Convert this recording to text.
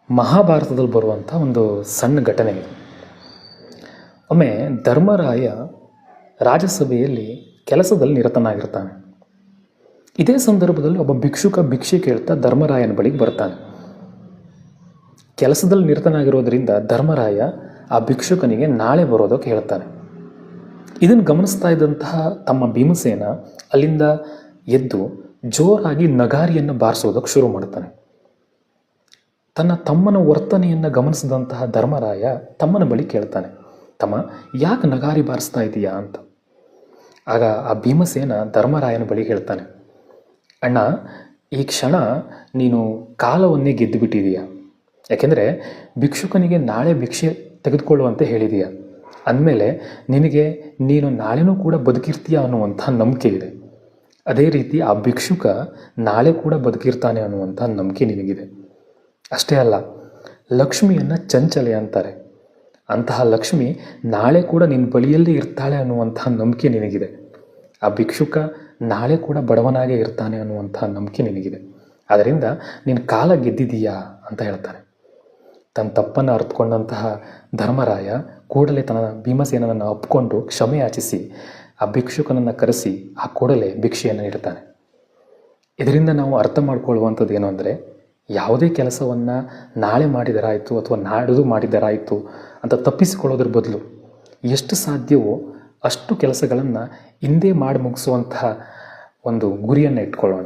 ಮಹಾಭಾರತದಲ್ಲಿ ಬರುವಂಥ ಒಂದು ಸಣ್ಣ ಘಟನೆ ಇದು. ಒಮ್ಮೆ ಧರ್ಮರಾಯ ರಾಜಸಭೆಯಲ್ಲಿ ಕೆಲಸದಲ್ಲಿ ನಿರತನಾಗಿರ್ತಾನೆ. ಇದೇ ಸಂದರ್ಭದಲ್ಲಿ ಒಬ್ಬ ಭಿಕ್ಷುಕ ಭಿಕ್ಷೆ ಕೇಳ್ತಾ ಧರ್ಮರಾಯನ ಬಳಿಗೆ ಬರ್ತಾನೆ. ಕೆಲಸದಲ್ಲಿ ನಿರತನಾಗಿರೋದ್ರಿಂದ ಧರ್ಮರಾಯ ಆ ಭಿಕ್ಷುಕನಿಗೆ ನಾಳೆ ಬರೋದಕ್ಕೆ ಹೇಳ್ತಾನೆ. ಇದನ್ನು ಗಮನಿಸ್ತಾ ಇದ್ದಂತಹ ತಮ್ಮ ಭೀಮಸೇನ ಅಲ್ಲಿಂದ ಎದ್ದು ಜೋರಾಗಿ ನಗಾರಿಯನ್ನು ಬಾರಿಸೋದಕ್ಕೆ ಶುರು ಮಾಡ್ತಾನೆ. ತನ್ನ ತಮ್ಮನ ವರ್ತನೆಯನ್ನು ಗಮನಿಸಿದಂತಹ ಧರ್ಮರಾಯ ತಮ್ಮನ ಬಳಿ ಕೇಳ್ತಾನೆ, ತಮ್ಮ ಯಾಕೆ ನಗಾರಿ ಬಾರಿಸ್ತಾ ಇದೀಯಾ ಅಂತ. ಆಗ ಆ ಭೀಮಸೇನ ಧರ್ಮರಾಯನ ಬಳಿ ಹೇಳ್ತಾನೆ, ಅಣ್ಣ, ಈ ಕ್ಷಣ ನೀನು ಕಾಲವನ್ನೇ ಗೆದ್ದು ಬಿಟ್ಟಿದೀಯ. ಯಾಕೆಂದರೆ ಭಿಕ್ಷುಕನಿಗೆ ನಾಳೆ ಭಿಕ್ಷೆ ತೆಗೆದುಕೊಳ್ಳುವಂತೆ ಹೇಳಿದೀಯ. ಅಂದಮೇಲೆ ನಿನಗೆ ನೀನು ನಾಳೆನೂ ಕೂಡ ಬದುಕಿರ್ತೀಯ ಅನ್ನುವಂಥ ನಂಬಿಕೆ ಇದೆ. ಅದೇ ರೀತಿ ಆ ಭಿಕ್ಷುಕ ನಾಳೆ ಕೂಡ ಬದುಕಿರ್ತಾನೆ ಅನ್ನುವಂಥ ನಂಬಿಕೆ ನಿನಗಿದೆ. ಅಷ್ಟೇ ಅಲ್ಲ, ಲಕ್ಷ್ಮಿಯನ್ನು ಚಂಚಲೆ ಅಂತಾರೆ. ಅಂತಹ ಲಕ್ಷ್ಮಿ ನಾಳೆ ಕೂಡ ನಿನ್ನ ಬಳಿಯಲ್ಲೇ ಇರ್ತಾಳೆ ಅನ್ನುವಂಥ ನಂಬಿಕೆ ನಿನಗಿದೆ. ಆ ಭಿಕ್ಷುಕ ನಾಳೆ ಕೂಡ ಬಡವನಾಗೇ ಇರ್ತಾನೆ ಅನ್ನುವಂಥ ನಂಬಿಕೆ ನಿನಗಿದೆ. ಆದ್ದರಿಂದ ನೀನು ಕಾಲ ಗೆದ್ದಿದೀಯಾ ಅಂತ ಹೇಳ್ತಾನೆ. ತನ್ನ ತಪ್ಪನ್ನು ಅರ್ಥಕೊಂಡಂತಹ ಧರ್ಮರಾಯ ಕೂಡಲೇ ತನ್ನ ಭೀಮಸೇನನನ್ನು ಒಪ್ಪಿಕೊಂಡು ಕ್ಷಮೆ ಯಾಚಿಸಿ ಆ ಭಿಕ್ಷುಕನನ್ನು ಕರೆಸಿ ಆ ಕೂಡಲೇ ಭಿಕ್ಷೆಯನ್ನು ನೀಡ್ತಾನೆ. ಇದರಿಂದ ನಾವು ಅರ್ಥ ಮಾಡ್ಕೊಳ್ಳುವಂಥದ್ದು ಏನು ಅಂದರೆ, ಯಾವುದೇ ಕೆಲಸವನ್ನು ನಾಳೆ ಮಾಡಿದರಾಯಿತು ಅಥವಾ ನಾಡಿದ್ದು ಮಾಡಿದರಾಯಿತು ಅಂತ ತಪ್ಪಿಸಿಕೊಳ್ಳೋದ್ರ ಬದಲು ಎಷ್ಟು ಸಾಧ್ಯವೋ ಅಷ್ಟು ಕೆಲಸಗಳನ್ನು ಇಂದೇ ಮಾಡಿ ಮುಗಿಸುವಂತಹ ಒಂದು ಗುರಿಯನ್ನು ಇಟ್ಕೊಳ್ಳೋಣ.